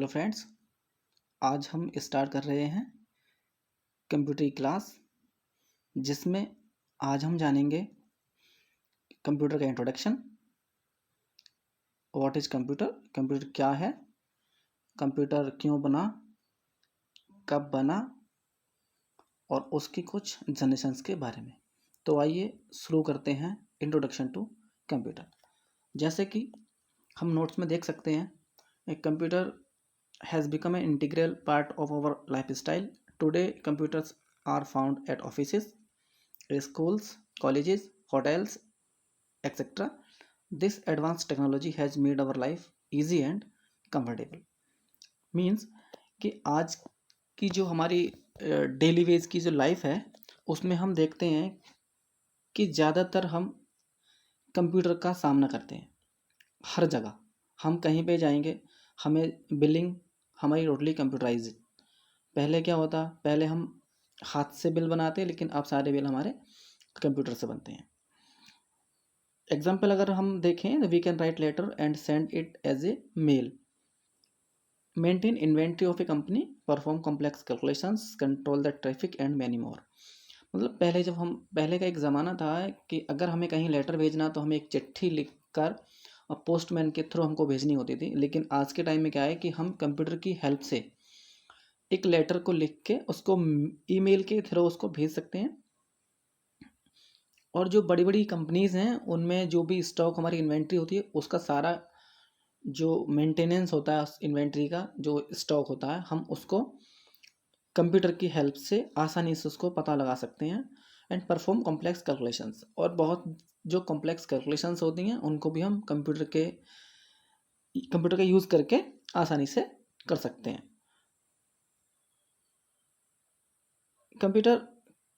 Hello friends, आज हम start कर रहे हैं कंप्यूटर की क्लास, जिसमें आज हम जानेंगे कंप्यूटर का introduction. What is computer, computer क्या है, कंप्यूटर क्यों बना, कब बना और उसकी कुछ जनरेशंस के बारे में। तो आइए शुरू करते हैं इंट्रोडक्शन टू कंप्यूटर। जैसे कि हम नोट्स में देख सकते हैं, एक computer has become an integral part of our lifestyle. Today, computers are found at offices, schools, colleges, hotels, etc. This advanced technology has made our life easy and comfortable. Means कि आज की जो हमारी डेली वेज की जो life है, उसमें हम देखते हैं कि ज़्यादातर हम कंप्यूटर का सामना करते हैं। हर जगह हम कहीं पे जाएंगे, हमें बिलिंग हमारी टोटली कंप्यूटराइज। पहले क्या होता, पहले हम हाथ से बिल बनाते, लेकिन अब सारे बिल हमारे कंप्यूटर से बनते हैं। एग्जाम्पल अगर हम देखें, we can write letter and send it as a mail, maintain inventory of a company, perform complex calculations, control the traffic and many more. मतलब पहले का एक ज़माना था कि अगर हमें कहीं लेटर भेजना तो हमें एक चिट्ठी लिखकर और पोस्टमैन के थ्रू हमको भेजनी होती थी। लेकिन आज के टाइम में क्या है कि हम कंप्यूटर की हेल्प से एक लेटर को लिख के उसको ईमेल के थ्रू उसको भेज सकते हैं। और जो बड़ी बड़ी कंपनीज़ हैं, उनमें जो भी स्टॉक हमारी इन्वेंट्री होती है, उसका सारा जो मेंटेनेंस होता है उस इन्वेंट्री का, जो स्टॉक होता है, हम उसको कंप्यूटर की हेल्प से आसानी से उसको पता लगा सकते हैं। एंड परफॉर्म कॉम्प्लेक्स कैलकुलेशंस, और बहुत जो कॉम्प्लेक्स कैलकुलेशंस होती हैं उनको भी हम कंप्यूटर का यूज़ करके आसानी से कर सकते हैं। Computer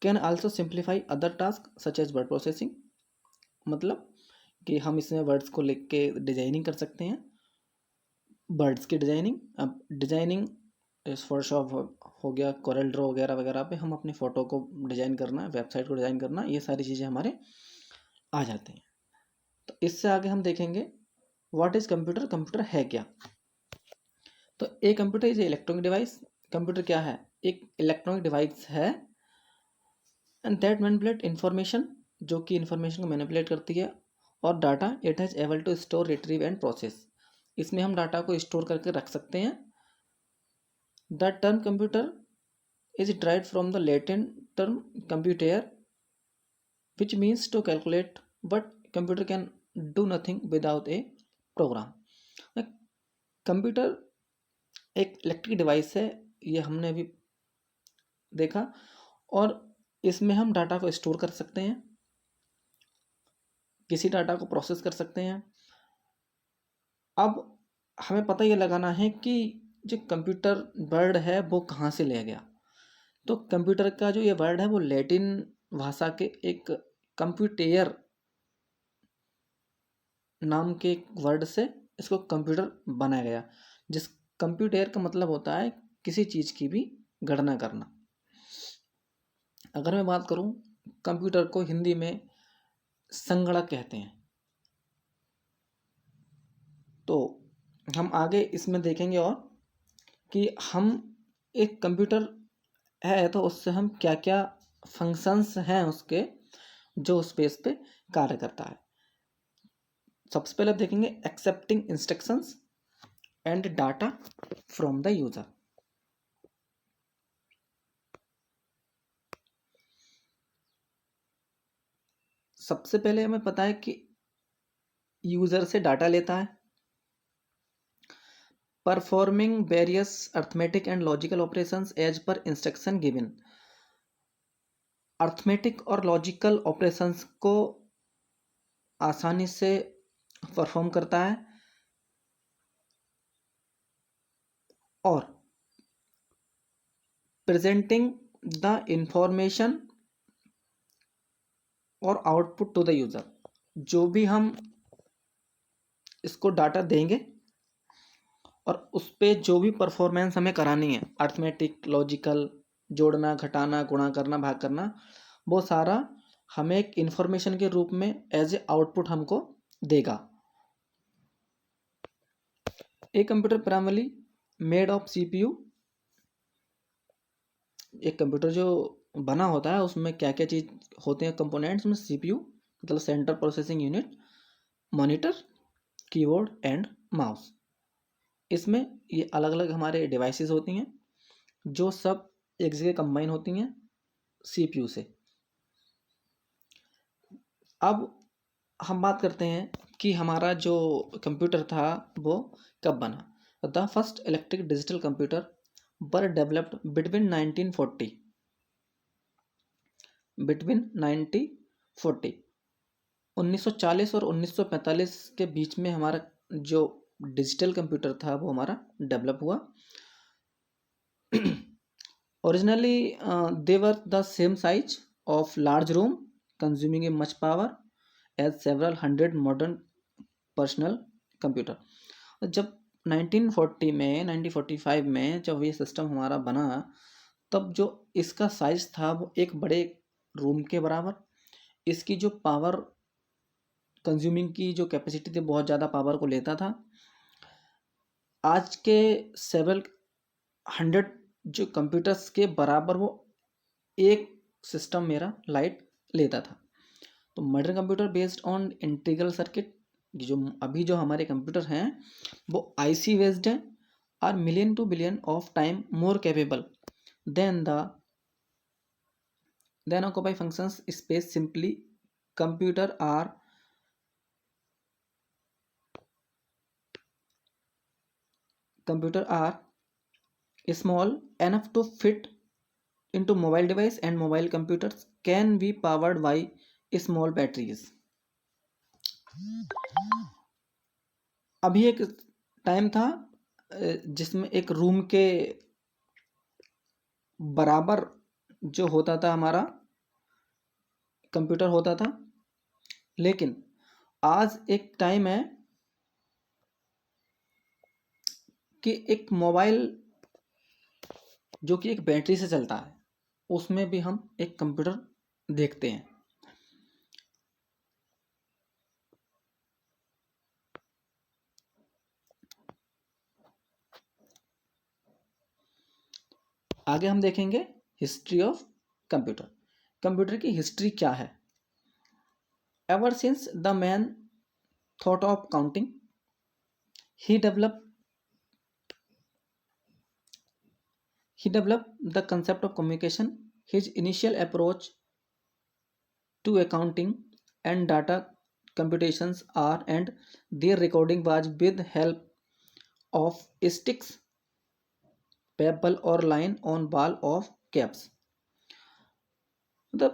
can also simplify other task such as word processing. मतलब कि हम इसमें वर्ड्स को लिख के डिजाइनिंग कर सकते हैं। वर्ड्स की डिजाइनिंग, अब डिजाइनिंग इस फोटोशॉप हो गया, कोरल ड्रॉ वगैरह वगैरह पे हम अपनी फ़ोटो को डिज़ाइन करना, वेबसाइट को डिज़ाइन करना, ये सारी चीज़ें हमारे आ जाती हैं। तो इससे आगे हम देखेंगे व्हाट इज़ कंप्यूटर, कंप्यूटर है क्या। तो a computer is electronic device. Computer क्या है, एक इलेक्ट्रॉनिक डिवाइस है एंड दैट मैनिपुलेट इन्फॉर्मेशन, जो कि इन्फॉर्मेशन को मैनिपुलेट करती है, और data it has able to store, retrieve and process. इसमें हम डाटा को स्टोर करके रख सकते हैं। The term computer is derived from the Latin term computare, which means to calculate, but computer can do nothing without a program. Computer एक electric device है, ये हमने अभी देखा, और इसमें हम डाटा को स्टोर कर सकते हैं, किसी डाटा को प्रोसेस कर सकते हैं। अब हमें पता ये लगाना है कि जो कंप्यूटर वर्ड है वो कहाँ से लिया गया। तो कंप्यूटर का जो ये वर्ड है वो लैटिन भाषा के एक कंप्यूटेयर नाम के एक वर्ड से इसको कंप्यूटर बनाया गया, जिस कंप्यूटेयर का मतलब होता है किसी चीज़ की भी गणना करना। अगर मैं बात करूं, कंप्यूटर को हिंदी में संगणक कहते हैं। तो हम आगे इसमें देखेंगे और कि हम एक कंप्यूटर है तो उससे हम क्या क्या फंक्शंस हैं उसके, जो स्पेस पे कार्य करता है। सबसे पहले आप देखेंगे accepting instructions and data from the user. सबसे पहले हमें पता है कि यूजर से डाटा लेता है, performing various arithmetic and logical operations as per instruction given. Arithmetic और लॉजिकल ऑपरेशंस को आसानी से परफॉर्म करता है, और प्रेजेंटिंग द इंफॉर्मेशन और आउटपुट टू द यूजर। जो भी हम इसको डाटा देंगे और उस पर जो भी परफॉर्मेंस हमें करानी है, अर्थमेटिक, लॉजिकल, जोड़ना, घटाना, गुणा करना, भाग करना, वो सारा हमें एक इंफॉर्मेशन के रूप में एज ए आउटपुट हमको देगा। A computer primary made of CPU. एक कंप्यूटर जो बना होता है उसमें क्या क्या चीज़ होते हैं कंपोनेंट्स में, सीपीयू मतलब central processing unit, monitor, keyboard and mouse. इसमें ये अलग अलग हमारे डिवाइसेस होती हैं जो सब एक जगह कंबाइन होती हैं सीपीयू से। अब हम बात करते हैं कि हमारा जो कंप्यूटर था वो कब बना। The first electric digital computer were developed between 1940 1940 और 1945 के बीच में हमारा जो डिजिटल कंप्यूटर था वो हमारा डेवलप हुआ। Originally they were the same size of large room consuming a much power as several hundred modern personal computer. जब 1940 में 1945 में जब ये सिस्टम हमारा बना तब जो इसका साइज था वो एक बड़े रूम के बराबर, इसकी जो पावर कंज्यूमिंग की जो कैपेसिटी थी बहुत ज़्यादा पावर को लेता था। आज के सेवरल हंड्रेड जो कंप्यूटर्स के बराबर वो एक सिस्टम मेरा लाइट लेता था। तो modern computer based on integral circuit, जो अभी जो हमारे कंप्यूटर हैं वो आईसी बेस्ड है, are million to billion of time more capable than occupy functions space simply. Computer are small enough to fit into mobile device and mobile computers can be powered by small batteries। अभी एक time था जिसमें एक room के बराबर जो होता था हमारा कंप्यूटर होता था, लेकिन आज एक टाइम है कि एक मोबाइल जो कि एक बैटरी से चलता है उसमें भी हम एक कंप्यूटर देखते हैं। आगे हम देखेंगे हिस्ट्री ऑफ कंप्यूटर। कंप्यूटर की हिस्ट्री क्या है। Ever since the man thought of counting he developed the concept of communication. His initial approach to accounting and data computations are and their recording was with help of sticks, pebble or line on ball of caps। मतलब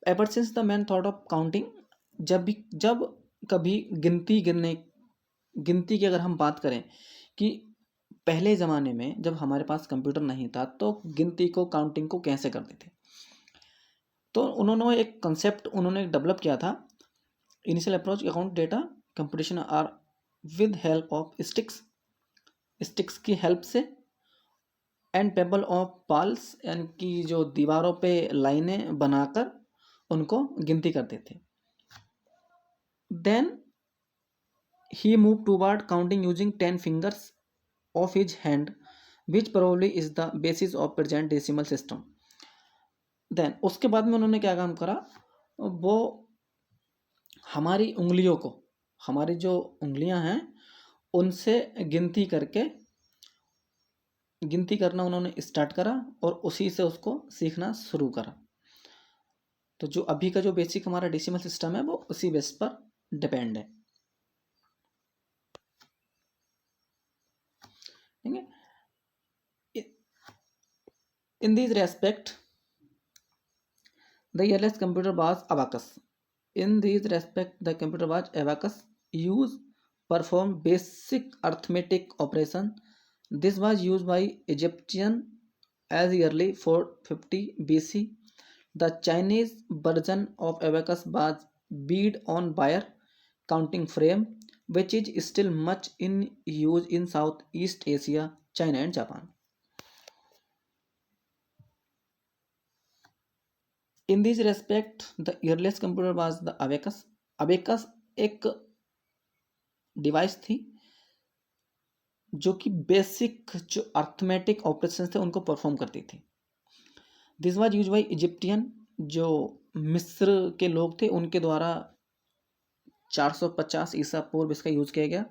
ever since the man thought of counting, जब कभी गिनती की अगर हम बात करें कि पहले ज़माने में जब हमारे पास कंप्यूटर नहीं था तो गिनती को काउंटिंग को कैसे करते थे, तो उन्होंने एक कंसेप्ट उन्होंने डेवलप किया था। Initial approach account data computation are with help of sticks की हेल्प से एंड पेबल ऑफ पाल्स, यानी कि जो दीवारों पे लाइनें बनाकर उनको गिनती करते थे। Then he move toward counting using 10 fingers of his hand which probably is the basis of present decimal system. Then उसके बाद में उन्होंने क्या काम करा, वो हमारी उंगलियों को, हमारी जो उंगलियां हैं उनसे गिनती करना उन्होंने स्टार्ट करा और उसी से उसको सीखना शुरू करा। तो जो अभी का जो बेसिक हमारा डेसिमल सिस्टम है वो उसी बेस पर डिपेंड है। ठीक है। In this respect, the earliest computer was abacus. In this respect, the computer was abacus used perform basic arithmetic operation. This was used by Egyptian as early 450 BC. The Chinese version of abacus was bead on wire counting frame, which is still much in use in Southeast Asia, China and Japan. In this respect, the earliest computer was the abacus. abacus एक device थी जो कि basic जो arithmetic operations थे उनको perform करती थी। This was use by Egyptian, जो मिस्र के लोग थे उनके द्वारा 450 ईसा पूर्व इसका यूज किया गया।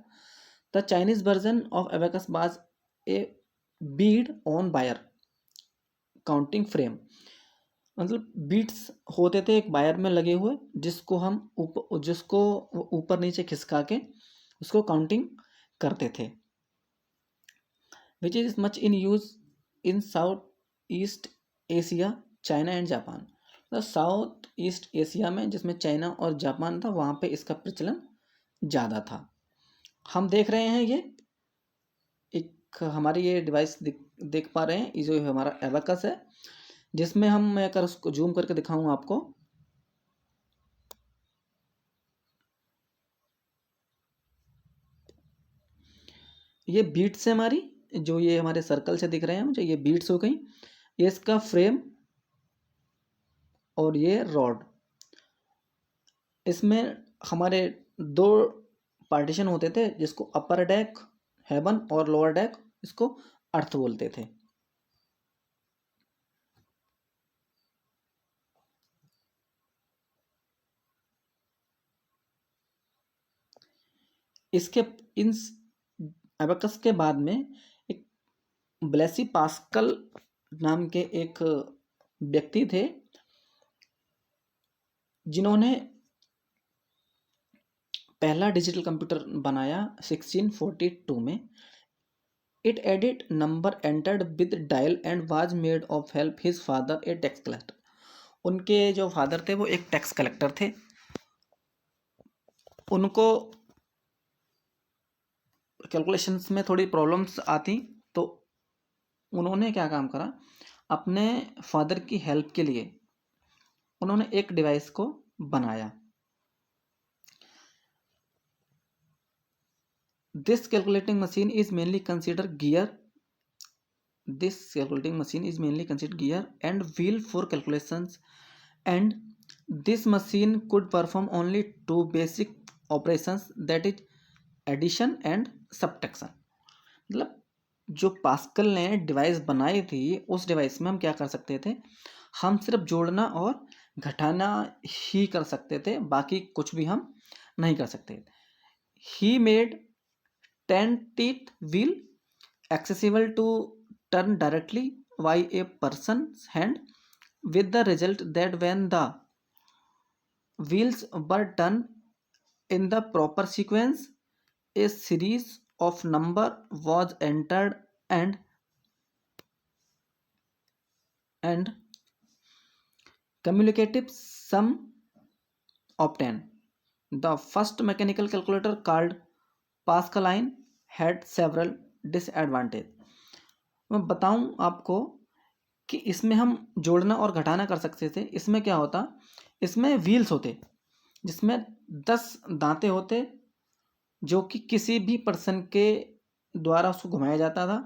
The Chinese version of abacus was a Beed on wire counting frame, मतलब बीट्स होते थे एक वायर में लगे हुए, जिसको ऊपर नीचे खिसका के उसको काउंटिंग करते थे, which is much in use in south east Asia, China and Japan. तो साउथ ईस्ट एशिया में, जिसमें चाइना और जापान था, वहाँ पे इसका प्रचलन ज़्यादा था। हम देख रहे हैं ये एक हमारी ये डिवाइस देख पा रहे हैं, ये जो हमारा एबेकस है, जिसमें मैं अगर उसको जूम करके दिखाऊं आपको, ये बीट्स है हमारी, जो ये हमारे सर्कल से दिख रहे हैं मुझे, ये बीट्स हो गई, ये इसका फ्रेम और ये रॉड। इसमें हमारे दो पार्टीशन होते थे, जिसको अपर डेक हेवन और लोअर डेक इसको अर्थ बोलते थे। इसके इन एबेकस के बाद में एक ब्लेसी पास्कल नाम के एक व्यक्ति थे, जिन्होंने पहला डिजिटल कंप्यूटर बनाया 1642 में। It edit number entered with dial and was made of help his father A tax collector. उनके जो फादर थे वो एक टैक्स कलेक्टर थे, उनको कैलकुलेशंस में थोड़ी प्रॉब्लम्स आती, तो उन्होंने क्या काम करा, अपने फादर की हेल्प के लिए उन्होंने एक डिवाइस को बनाया। This calculating machine is mainly consider gear This calculating machine is mainly considered gear and wheel for calculations, and this machine could perform only two basic operations, that is addition and subtraction। मतलब जो pascal ने device बनाई थी, उस device में हम क्या कर सकते थे, हम सिर्फ जोड़ना और घटाना ही कर सकते थे, बाकी कुछ भी हम नहीं कर सकते। He made 10 teeth wheel accessible to turn directly by a person's hand, with the result that when the wheels were turned in the proper sequence, a series of number was entered and cumulative sum obtained। The first mechanical calculator called Pascaline had several disadvantages। मैं बताऊं आपको कि इसमें हम जोड़ना और घटाना कर सकते थे। इसमें क्या होता, इसमें व्हील्स होते, जिसमें 10 दांते होते, जो कि किसी भी पर्सन के द्वारा उसको घुमाया जाता था,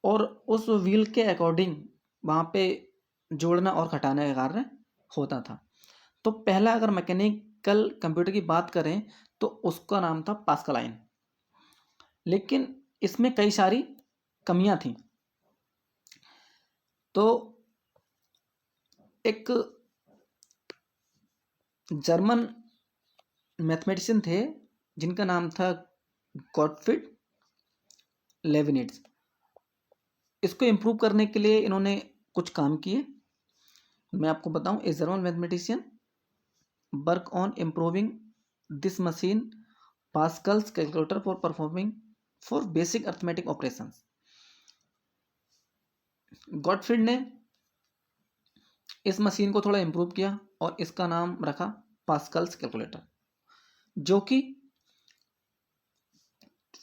और उस व्हील के अकॉर्डिंग वहाँ पे जोड़ना और घटाने का कार्य होता था। तो पहला अगर मैकेनिकल कंप्यूटर की बात करें तो उसका नाम था पास्कलाइन, लेकिन इसमें कई सारी कमियां थी। तो एक जर्मन मैथमेटिशियन थे जिनका नाम था गॉटफ्रीड लेविनिट्ज। इसको इम्प्रूव करने के लिए इन्होंने कुछ काम किए। मैं आपको बताऊं, a German mathematician work on improving this machine Pascal's calculator for performing for basic arithmetic operations. Gottfried ने इस मशीन को थोड़ा इम्प्रूव किया और इसका नाम रखा पास्कल्स कैलकुलेटर, जो कि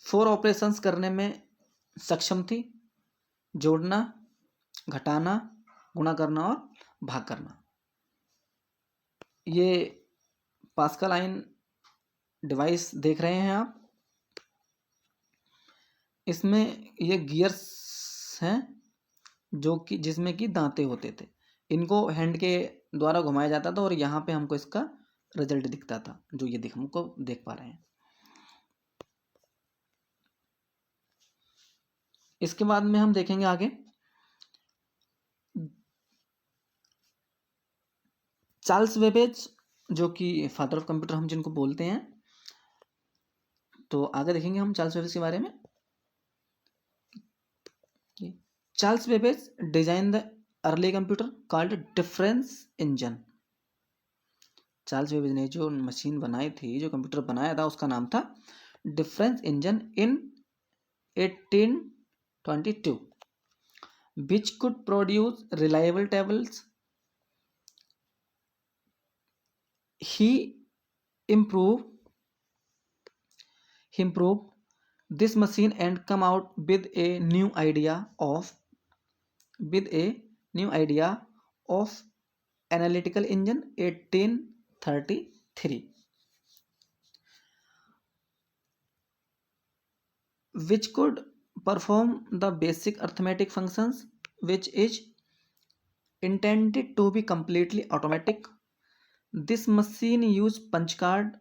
4 ऑपरेशंस करने में सक्षम थी, जोड़ना, घटाना, गुणा करना और भाग करना। ये पास्कलाइन डिवाइस देख रहे हैं आप, इसमें ये गियर्स हैं जो कि जिसमें कि दांते होते थे, इनको हैंड के द्वारा घुमाया जाता था और यहाँ पे हमको इसका रिजल्ट दिखता था, जो ये हमको देख पा रहे हैं। इसके बाद में हम देखेंगे आगे चार्ल्स बेबेज, जो कि फादर ऑफ कंप्यूटर हम जिनको बोलते हैं। तो आगे देखेंगे हम चार्ल्स बेबेज के बारे में। Charles Babbage design the early computer called difference engine. Charles Babbage ने जो मशीन बनाई थी, जो कंप्यूटर बनाया था, उसका नाम था difference engine in 1822, which could produce reliable tables. He improved this machine and come out with a new idea of analytical engine 1833, which could perform the basic arithmetic functions, which is intended to be completely automatic. This machine used punch card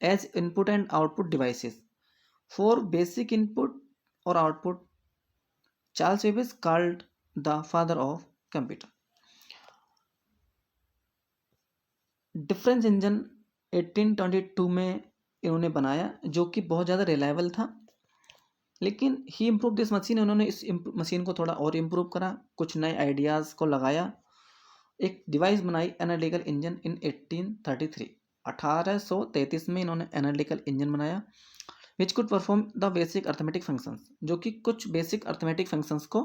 as input and output devices. For basic input or output, Charles Babbage called the father of computer. Difference engine 1822 में इन्होंने बनाया, जो कि बहुत ज़्यादा reliable था। लेकिन ही improve this machine, उन्होंने इस मशीन को थोड़ा और इम्प्रूव करा, कुछ नए आइडियाज़ को लगाया, एक डिवाइस बनाई एनालिटिकल इंजन इन 1833। 1833 में इन्होंने एनालिटिकल इंजन बनाया, which could perform the basic arithmetic functions, जो कि कुछ बेसिक अर्थमेटिक फंक्शंस को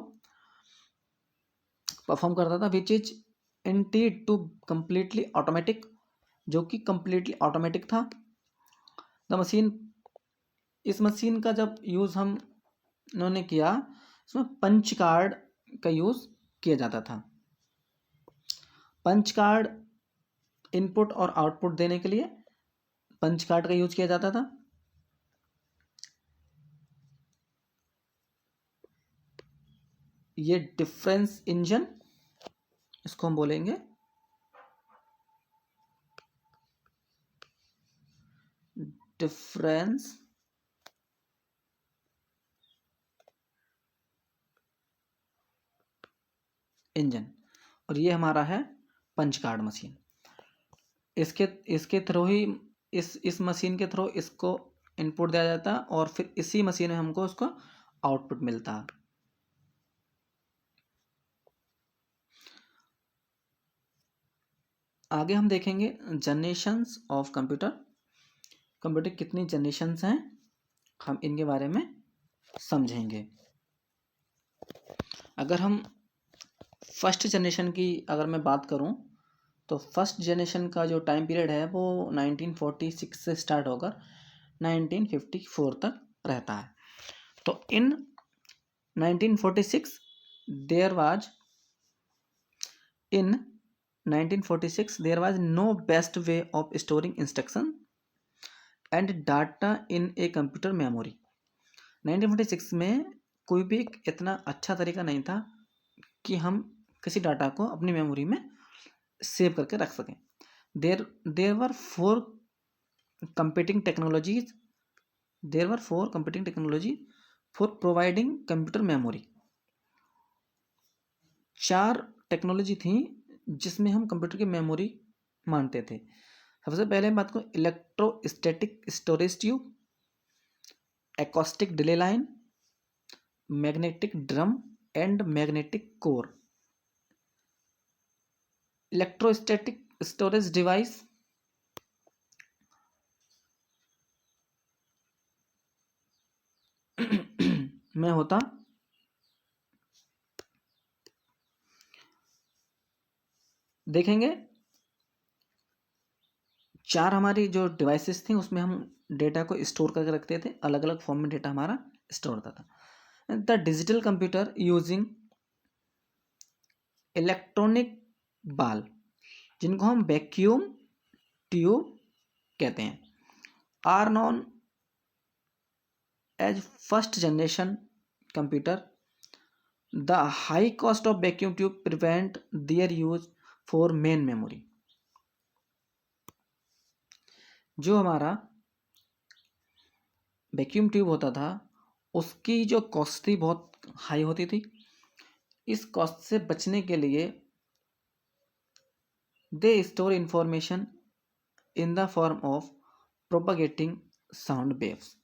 परफॉर्म करता था, which is intended to completely automatic, जो कि कंप्लीटली ऑटोमेटिक था। द मशीन, इस मशीन का जब यूज़ हम इन्होंने किया, इसमें पंच कार्ड का यूज़ किया जाता था। पंच कार्ड इनपुट और आउटपुट देने के लिए पंच कार्ड का यूज किया जाता था। ये डिफरेंस इंजन, इसको हम बोलेंगे डिफरेंस इंजन, और ये हमारा है पंच कार्ड मशीन। इसके थ्रू ही इस मशीन के थ्रू इसको इनपुट दिया जाता, और फिर इसी मशीन में हमको उसका आउटपुट मिलता। आगे हम देखेंगे जनरेशंस ऑफ कंप्यूटर। कंप्यूटर कितनी जनरेशंस हैं, हम इनके बारे में समझेंगे। अगर हम फर्स्ट जनरेशन की अगर मैं बात करूं, तो फर्स्ट जनरेशन का जो टाइम पीरियड है वो 1946 से स्टार्ट होकर 1954 तक रहता है। तो in 1946 there was no best way of storing instruction and data in a computer memory. 1946 में कोई भी इतना अच्छा तरीका नहीं था कि हम किसी डाटा को अपनी मेमोरी में सेव करके रख सकें। There were four competing technology for providing computer memory. 4 technology थी जिसमें हम कंप्यूटर की मेमोरी मानते थे। सबसे पहले बात करूँ, electrostatic storage tube, acoustic delay line, magnetic drum and magnetic core. Electrostatic storage device में होता देखेंगे 4 हमारी जो डिवाइसेस थी उसमें हम डेटा को स्टोर करके रखते थे, अलग अलग फॉर्म में डेटा हमारा स्टोर होता था। The digital computer using electronic ball, जिनको हम वैक्यूम ट्यूब कहते हैं, are known as first generation computer. The high cost of vacuum tube prevent their use for main memory. जो हमारा वैक्यूम ट्यूब होता था उसकी जो कॉस्ट थी बहुत हाई होती थी। इस कॉस्ट से बचने के लिए they store information in the form of propagating sound waves.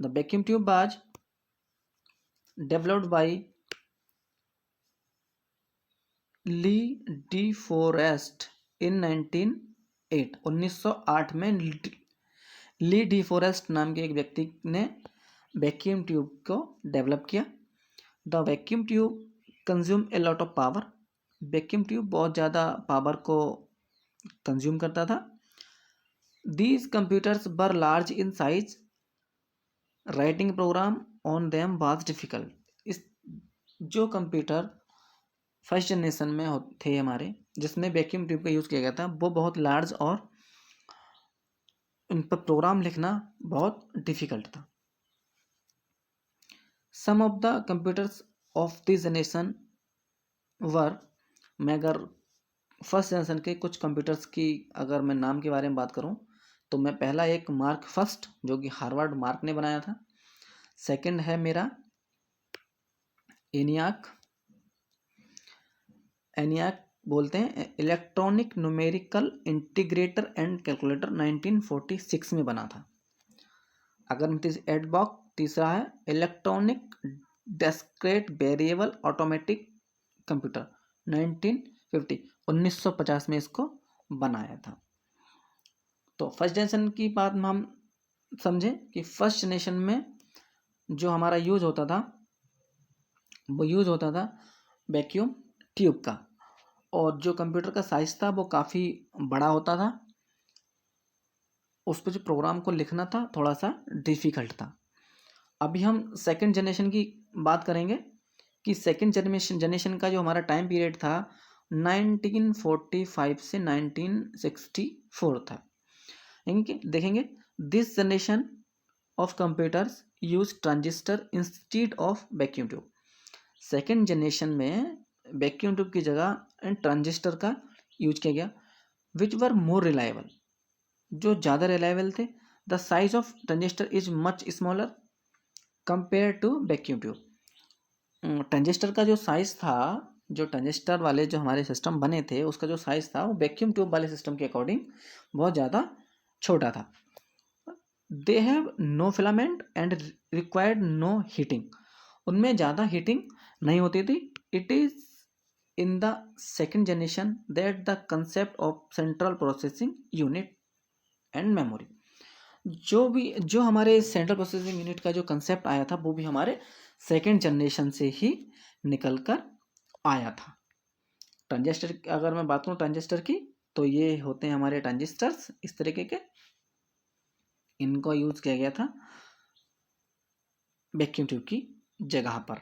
The vacuum tube was developed by Lee De Forest in 1908 में ली डी फॉरेस्ट नाम के एक व्यक्ति ने वैक्यूम ट्यूब को डेवलप किया। The vacuum tube consume a lot of power. Vacuum tube बहुत ज़्यादा पावर को कंज्यूम करता था। These computers were large in size. Writing program on them was difficult. इस जो कंप्यूटर फर्स्ट जनरेशन में थे हमारे, जिसमें वैक्यूम ट्यूब का यूज़ किया गया था, वो बहुत लार्ज और उन पर प्रोग्राम लिखना बहुत डिफिकल्ट था। Some of the computers of this generation were, मैं अगर फर्स्ट जनरेशन के कुछ कंप्यूटर्स की अगर मैं नाम के बारे में बात करूं, तो मैं पहला एक मार्क फर्स्ट जो कि हार्वर्ड मार्क ने बनाया था। सेकंड है मेरा एनियाक बोलते हैं, electronic numerical integrator and calculator 1946 में बना था। अगर एडबॉक तीसरा है electronic discrete variable automatic computer 1950 में इसको बनाया था। तो फर्स्ट जनरेशन की बात में हम समझें कि फर्स्ट जनरेशन में जो हमारा यूज होता था वो यूज होता था वैक्यूम ट्यूब का, और जो कंप्यूटर का साइज था वो काफ़ी बड़ा होता था। उस पर जो प्रोग्राम को लिखना था थोड़ा सा डिफिकल्ट था। अभी हम सेकंड जनरेशन की बात करेंगे कि सेकंड जनरेशन का जो हमारा टाइम पीरियड था 1945 से 1964 था। देखेंगे this generation of computers use transistor instead of vacuum tube. Second generation में वैक्यूम ट्यूब की जगह ट्रांजिस्टर का यूज किया गया, विच वर मोर रिलायबल, जो ज़्यादा रिलायबल थे। The size of transistor is much smaller compare to vacuum tube. Transistor का जो साइज था, जो ट्रांजिस्टर वाले जो हमारे सिस्टम बने थे उसका जो साइज था वो वैक्यूम ट्यूब वाले सिस्टम के अकॉर्डिंग बहुत ज़्यादा छोटा था। They have no filament and required no heating, उनमें ज़्यादा हीटिंग नहीं होती थी। It is in the second generation that the concept of central processing unit and memory, जो हमारे सेंट्रल प्रोसेसिंग यूनिट का जो कंसेप्ट आया था वो भी हमारे सेकेंड जनरेशन से ही निकल कर आया था। ट्रांजिस्टर अगर मैं बात करूँ ट्रांजिस्टर की, तो ये होते हैं हमारे ट्रांजिस्टर्स इस तरीके के, इनको यूज किया गया था वैक्यूम ट्यूब की जगह पर।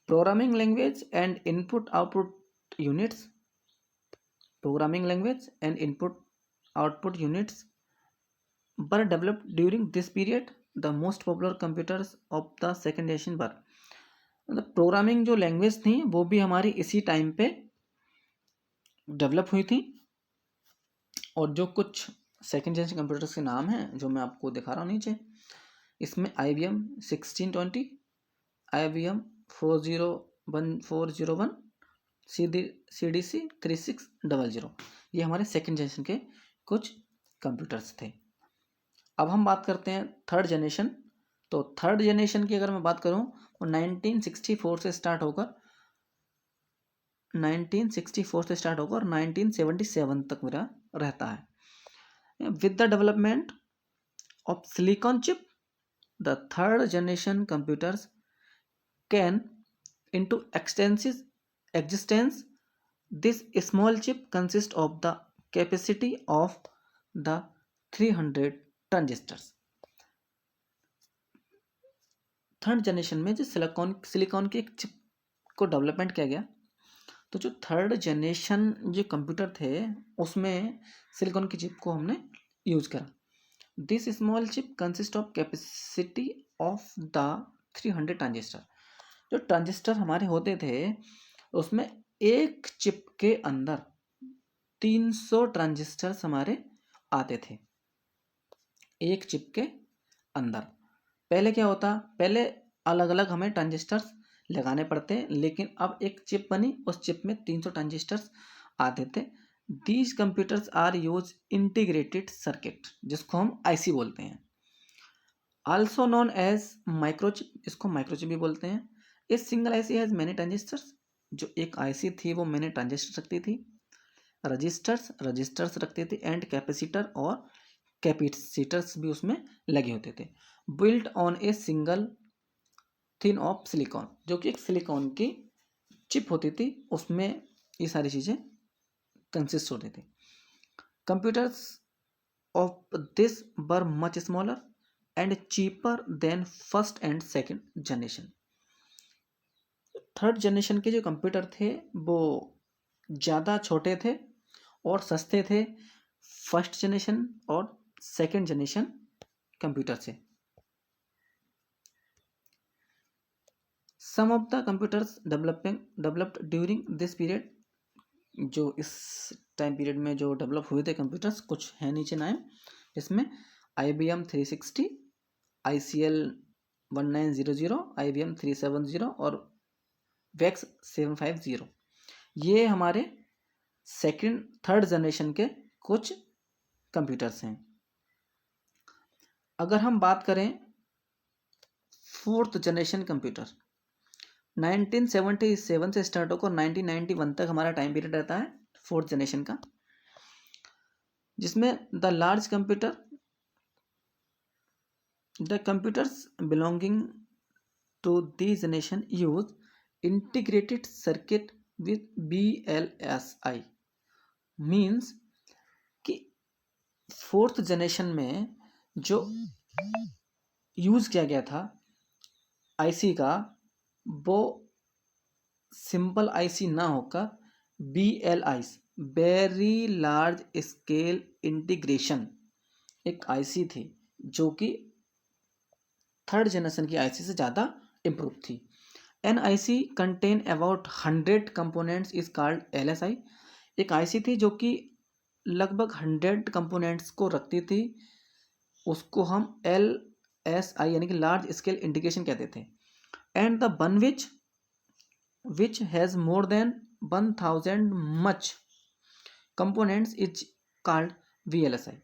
Programming language and input output units, programming language and input output units were developed during this period. The most popular computers of the second generation were, मतलब प्रोग्रामिंग जो लैंग्वेज थी वो भी हमारी इसी टाइम पे डेवलप हुई थी। और जो कुछ सेकेंड जनरेशन कंप्यूटर्स के नाम हैं जो मैं आपको दिखा रहा हूँ नीचे, इसमें IBM 1620, IBM 401, CDC 3600, ये हमारे सेकेंड जनरेशन के कुछ कंप्यूटर्स थे। अब हम बात करते हैं थर्ड जनरेशन। तो थर्ड जनरेशन की अगर मैं बात करूं वो 1964 से स्टार्ट होकर 1977 तक मेरा रहता है। With the development of silicon chip, the third generation computers can into existence. This small chip consist of the capacity of the 300 transistors. Third generation में जो सिलिकॉन की एक चिप को डेवलपमेंट किया गया, तो जो थर्ड जनरेशन जो कंप्यूटर थे उसमें सिलिकॉन की चिप को हमने यूज करा। This small chip consist of capacity of the 300 transistor. जो ट्रांजिस्टर हमारे होते थे उसमें एक चिप के अंदर 300 ट्रांजिस्टर्स हमारे आते थे। एक चिप के अंदर। पहले क्या होता, पहले अलग अलग हमें ट्रांजिस्टर्स लगाने पड़ते, लेकिन अब एक चिप बनी, उस चिप में 300 ट्रांजिस्टर्स आते थे। These computers are use integrated circuit, जिसको हम आईसी बोलते हैं, आल्सो नोन एज माइक्रोचिप, इसको माइक्रोचिप भी बोलते हैं। इस single IC has many transistors, जो एक आईसी थी वो मैंने ट्रांजिस्टर रखती थी, रजिस्टर्स रखते थे, एंड कैपेसिटर और कैपेसिटर्स भी उसमें लगे होते थे। Built on a single thin of silicon, जो कि एक सिलिकॉन की चिप होती थी, उसमें ये सारी चीज़ें कंसिस्ट होती थी। Computers of this were much smaller and cheaper than first and second generation. Third generation के जो कंप्यूटर थे वो ज़्यादा छोटे थे और सस्ते थे फर्स्ट जनरेशन और सेकेंड जनरेशन कंप्यूटर से। Some of the computers developed during this period, जो इस टाइम पीरियड में जो डेवलप हुए थे कंप्यूटर्स, कुछ है नीचे नाम, इसमें IBM 360, ICL 1900, IBM 370 और वेक्स 750, ये हमारे थर्ड जनरेशन के कुछ कंप्यूटर्स हैं। अगर हम बात करें फोर्थ जनरेशन कंप्यूटर, 1977 से स्टार्ट होकर 1991 तक हमारा टाइम पीरियड रहता है फोर्थ जनरेशन का, जिसमें the computers belonging to the generation use integrated circuit with BLSI, means कि फोर्थ जनरेशन में जो यूज़ किया गया था आईसी का, वो सिंपल आईसी ना होकर BLI, very large scale integration, एक आईसी थी जो कि थर्ड जनरेशन की आईसी से ज़्यादा इम्प्रूव थी। An IC contain about 100 components is called LSI, एक आईसी थी जो कि लगभग 100 कंपोनेंट्स को रखती थी, उसको हम LSI यानी कि लार्ज स्केल इंटीग्रेशन कहते थे। And the one which has more than 1000 much components is called VLSI,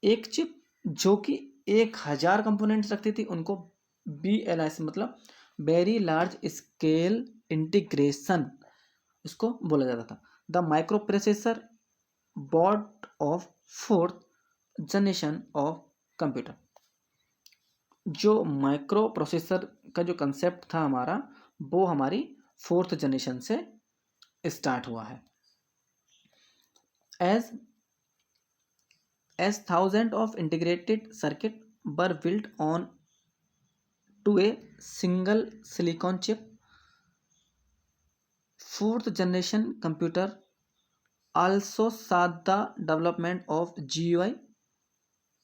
एक चिप जो कि 1000 कंपोनेंट्स रखती थी उनको BLSI मतलब वेरी लार्ज स्केल इंटीग्रेशन इसको बोला जाता था। The micro processor board of fourth generation of computer, जो माइक्रो प्रोसेसर का जो कंसेप्ट था हमारा, वो हमारी फोर्थ जनरेशन से स्टार्ट हुआ है। as thousands of integrated circuit were built on to a single silicon chip, fourth generation computer also saw the development of GUI,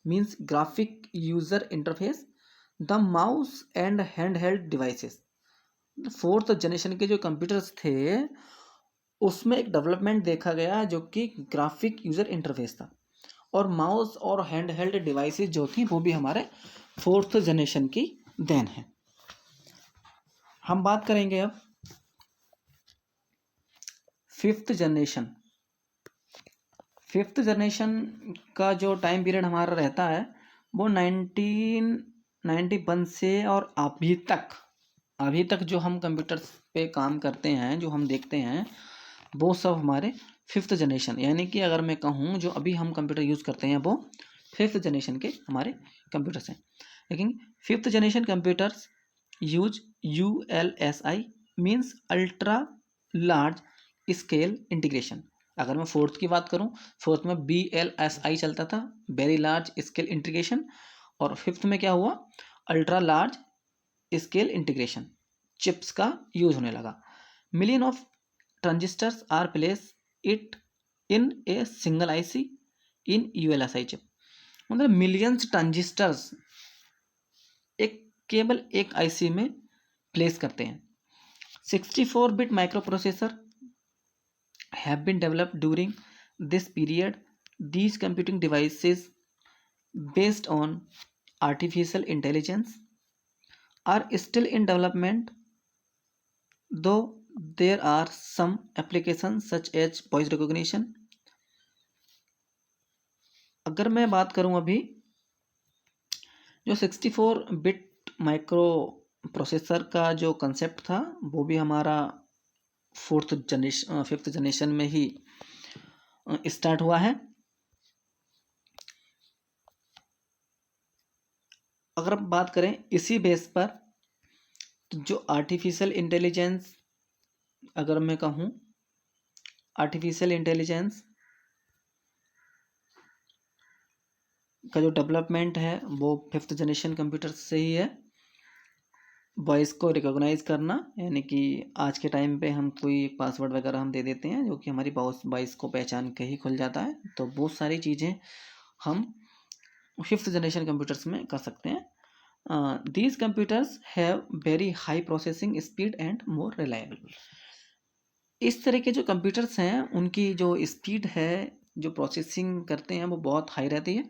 means graphic user interface, the mouse and handheld devices। Fourth generation के जो computers थे उसमें एक development देखा गया जो कि graphic user interface था, और माउस और हैंड हेल्ड डिवाइसेस जो थी वो भी हमारे फोर्थ जनरेशन की देन है। हम बात करेंगे अब फिफ्थ जनरेशन। फिफ्थ जनरेशन का जो टाइम पीरियड हमारा रहता है वो 1991 से और अभी तक जो हम कंप्यूटर्स पे काम करते हैं, जो हम देखते हैं, वो सब हमारे फिफ्थ जनरेशन, यानी कि अगर मैं कहूँ जो अभी हम कंप्यूटर यूज़ करते हैं वो फिफ्थ जनरेशन के हमारे कंप्यूटर्स हैं। लेकिन fifth generation computers use ULSI, means ultra large scale integration. अगर मैं फोर्थ की बात करूँ, फोर्थ में BLSI चलता था, वेरी लार्ज स्केल इंटीग्रेशन, और फिफ्थ में क्या हुआ, ultra large scale integration, chips का यूज होने लगा। Million of transistors are place it in a single IC in ULSI chip, मतलब मिलियंस ट्रांजिस्टर्स केवल एक IC में प्लेस करते हैं। 64-bit microprocessor have been developed during this period. These computing devices based on artificial intelligence are still in development, though there are some applications such as voice recognition. अगर मैं बात करूं अभी जो 64 bit micro processor का जो concept था वो भी हमारा फिफ्थ जनरेशन में ही स्टार्ट हुआ है। अगर हम बात करें इसी बेस पर तो जो आर्टिफिशियल इंटेलिजेंस, अगर मैं कहूँ आर्टिफिशियल इंटेलिजेंस का जो डेवलपमेंट है वो फिफ्थ जनरेशन कंप्यूटर से ही है। वॉइस को रिकॉग्नाइज करना, यानी कि आज के टाइम पे हम कोई पासवर्ड वगैरह हम दे देते हैं जो कि हमारी वॉइस को पहचान के ही खुल जाता है, तो वो सारी चीज़ें हम फिफ्थ जनरेशन कंप्यूटर्स में कर सकते हैं। These computers have very high processing speed and more reliable. इस तरह के जो कंप्यूटर्स हैं उनकी जो स्पीड है, जो प्रोसेसिंग करते हैं वो बहुत हाई रहती है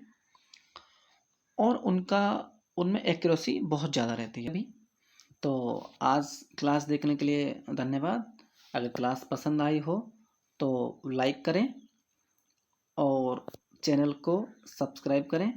और उनमें एक्यूरेसी बहुत ज़्यादा रहती है। अभी तो आज क्लास देखने के लिए धन्यवाद। अगर क्लास पसंद आई हो तो लाइक करें और चैनल को सब्सक्राइब करें।